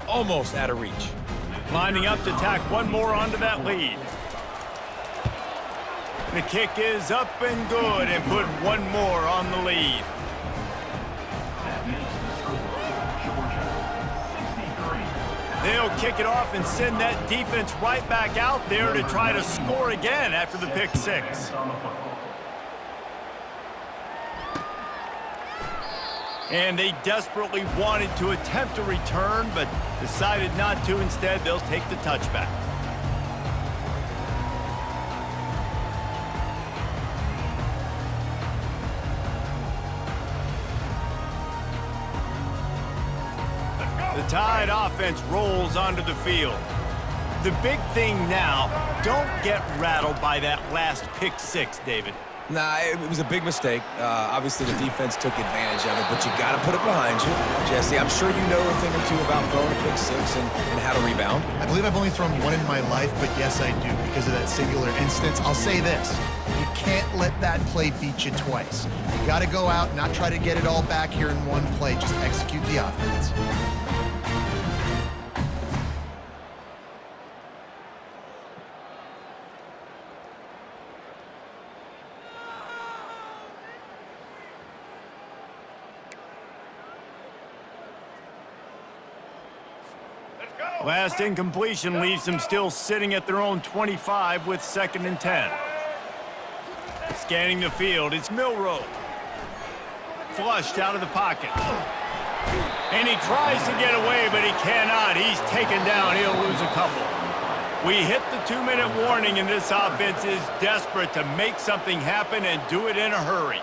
almost out of reach. Lining up to tack one more onto that lead. The kick is up and good and put one more on the lead. They'll kick it off and send that defense right back out there to try to score again after the pick six. And they desperately wanted to attempt a return, but decided not to. Instead, they'll take the touchback. The Tide offense rolls onto the field. The big thing now, don't get rattled by that last pick six, David. Nah, it was a big mistake. Obviously, the defense took advantage of it, but you got to put it behind you. Jesse, I'm sure you know a thing or two about throwing a pick six and how to rebound. I believe I've only thrown one in my life, but yes, I do because of that singular instance. I'll say this. You can't let that play beat you twice. You got to go out, not try to get it all back here in one play. Just execute the offense. Last incompletion leaves them still sitting at their own 25 with 2nd and 10. Scanning the field, it's Milroe. Flushed out of the pocket. And he tries to get away, but he cannot. He's taken down. He'll lose a couple. We hit the 2-minute warning, and this offense is desperate to make something happen and do it in a hurry.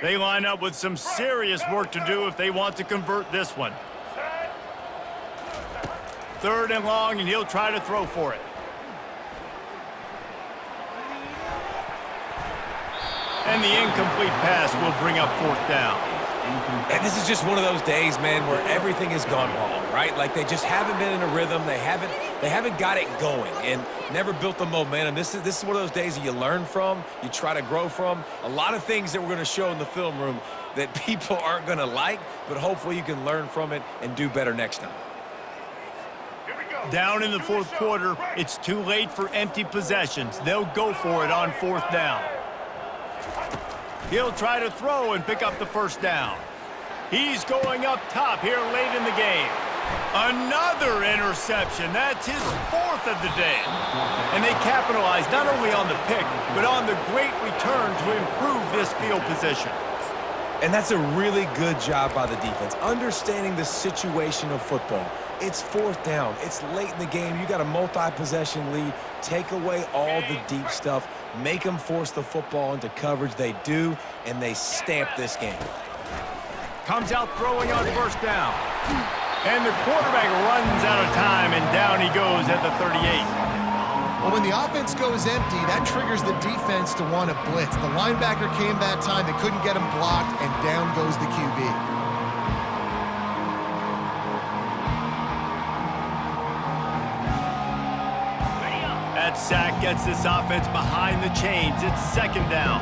They line up with some serious work to do if they want to convert this one. 3rd and long, and he'll try to throw for it. And the incomplete pass will bring up 4th down. And this is just one of those days, man, where everything has gone wrong, right? Like they just haven't been in a rhythm. They haven't got it going and never built the momentum. This is one of those days that you learn from, you try to grow from. A lot of things that we're going to show in the film room that people aren't going to like, but hopefully you can learn from it and do better next time. Down in the 4th quarter, it's too late for empty possessions. They'll go for it on 4th down. He'll try to throw and pick up the 1st down. He's going up top here late in the game. Another interception. That's his 4th of the day. And they capitalize not only on the pick, but on the great return to improve this field position. And that's a really good job by the defense, understanding the situation of football. It's 4th down. It's late in the game. You got a multi-possession lead. Take away all the deep stuff. Make them force the football into coverage. They do, and they stamp this game. Comes out throwing on 1st down. And the quarterback runs out of time, and down he goes at the 38. Well, when the offense goes empty, that triggers the defense to want to blitz. The linebacker came that time. They couldn't get him blocked, and down goes the QB. That sack gets this offense behind the chains. It's 2nd down.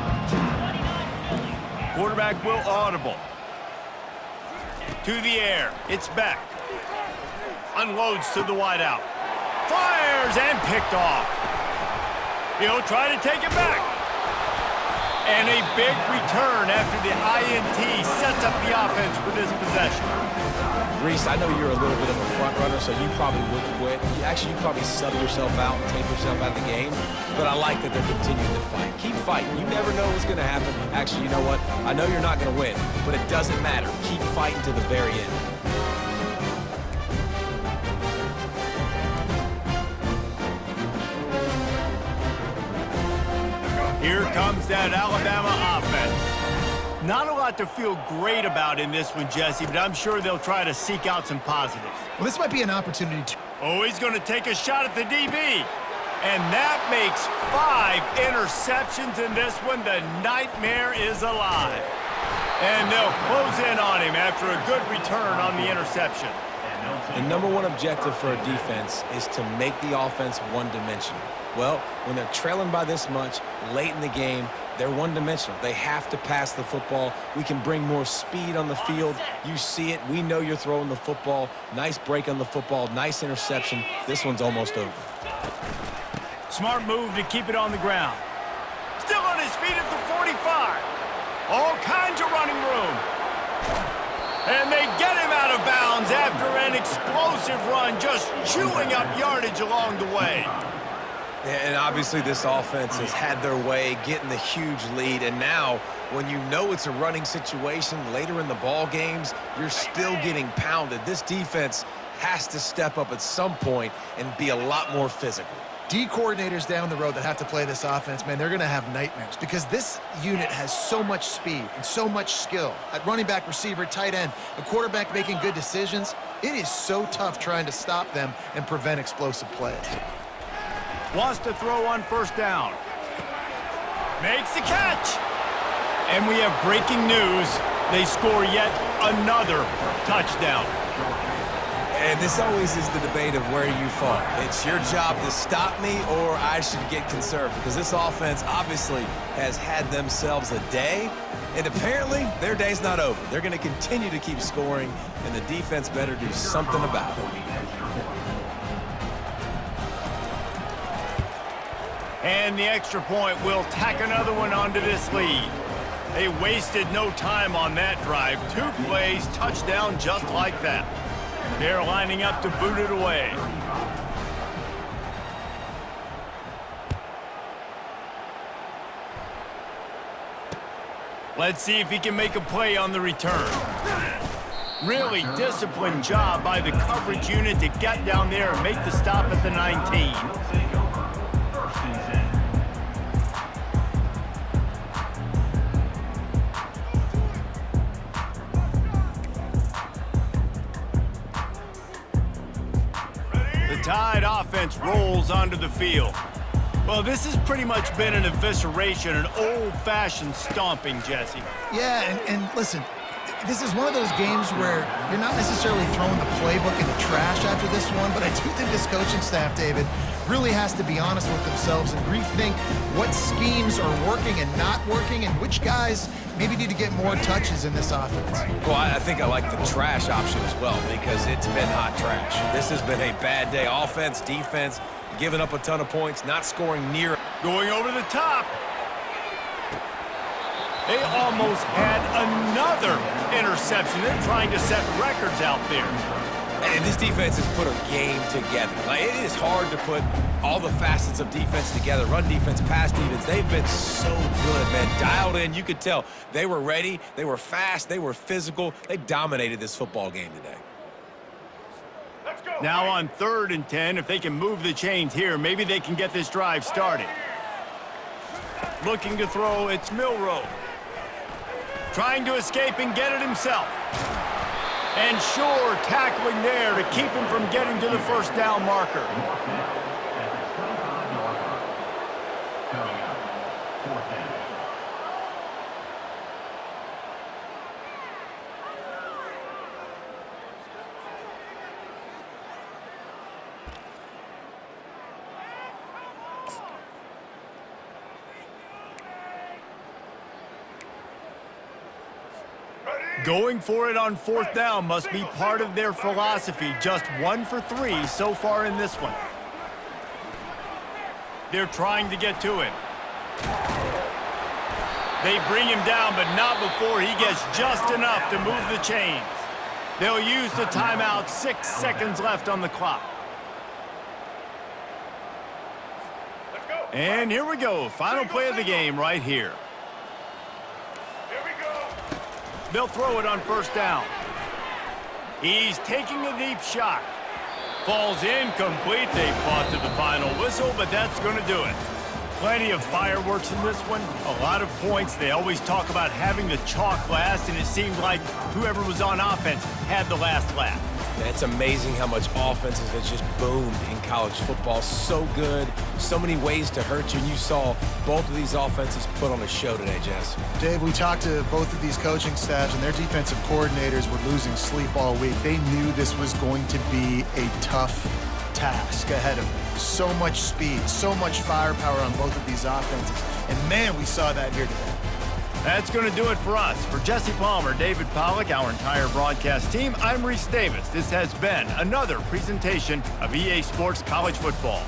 Quarterback will audible. To the air. It's Beck. Unloads to the wideout. Fires and picked off. He'll try to take it back. And a big return after the INT sets up the offense for this possession. Reese, I know you're a little bit of a front runner, so you probably wouldn't quit. You'd probably sub yourself out and take yourself out of the game. But I like that they're continuing to fight. Keep fighting. You never know what's going to happen. Actually, you know what? I know you're not going to win, but it doesn't matter. Keep fighting to the very end. Here comes that Alabama offense. Not a lot to feel great about in this one, Jesse, but I'm sure they'll try to seek out some positives. Well, this might be an opportunity to... Oh, he's going to take a shot at the DB. And that makes 5 interceptions in this one. The nightmare is alive. And they'll close in on him after a good return on the interception. The number one objective for a defense is to make the offense one-dimensional. Well, when they're trailing by this much late in the game, they're one-dimensional. They have to pass the football. We can bring more speed on the field. You see it. We know you're throwing the football. Nice break on the football. Nice interception. This one's almost over. Smart move to keep it on the ground. Still on his feet at the 45. All kinds of running room. And they get him out of bounds after an explosive run, just chewing up yardage along the way. And obviously this offense has had their way, getting the huge lead. And now, when you know it's a running situation later in the ball games, you're still getting pounded. This defense has to step up at some point and be a lot more physical. D coordinators down the road that have to play this offense, man, they're going to have nightmares because this unit has so much speed and so much skill. At running back, receiver, tight end, a quarterback making good decisions, it is so tough trying to stop them and prevent explosive plays. Wants to throw on first down. Makes the catch. And we have breaking news. They score yet another touchdown. And this always is the debate of where you fall. It's your job to stop me or I should get conservative because this offense obviously has had themselves a day, and apparently their day's not over. They're going to continue to keep scoring, and the defense better do something about it. And the extra point will tack another one onto this lead. They wasted no time on that drive. 2 plays, touchdown just like that. They're lining up to boot it away. Let's see if he can make a play on the return. Really disciplined job by the coverage unit to get down there and make the stop at the 19. Tide offense rolls onto the field. Well, this has pretty much been an evisceration, an old-fashioned stomping, Jesse. Yeah, and listen, this is one of those games where you're not necessarily throwing the playbook in the trash after this one, but I do think this coaching staff, David, really has to be honest with themselves and rethink what schemes are working and not working and which guys maybe need to get more touches in this offense. Well, I think I like the trash option as well because it's been hot trash. This has been a bad day. Offense, defense, giving up a ton of points, not scoring near. Going over the top. They almost had another interception. They're trying to set records out there. And this defense has put a game together. Like, it is hard to put all the facets of defense together. Run defense, pass defense. They've been so good, man. Dialed in. You could tell they were ready. They were fast. They were physical. They dominated this football game today. Let's go. Now on 3rd and 10, if they can move the chains here, maybe they can get this drive started. Looking to throw, it's Milroe. Trying to escape and get it himself. And sure, tackling there to keep him from getting to the first down marker. Going for it on 4th down must be part of their philosophy. Just 1 for 3 so far in this one. They're trying to get to him. They bring him down, but not before he gets just enough to move the chains. They'll use the timeout. 6 seconds left on the clock. Let's go. And here we go. Final play of the game right here. They'll throw it on 1st down. He's taking a deep shot. Falls incomplete. They fought to the final whistle, but that's going to do it. Plenty of fireworks in this one. A lot of points. They always talk about having the chalk last, and it seemed like whoever was on offense had the last laugh. It's amazing how much offenses have just boomed in college football. So good, so many ways to hurt you. And you saw both of these offenses put on a show today, Jess. Dave, we talked to both of these coaching staffs, and their defensive coordinators were losing sleep all week. They knew this was going to be a tough task ahead of them. So much speed, so much firepower on both of these offenses. And man, we saw that here today. That's going to do it for us. For Jesse Palmer, David Pollack, our entire broadcast team, I'm Reese Davis. This has been another presentation of EA Sports College Football.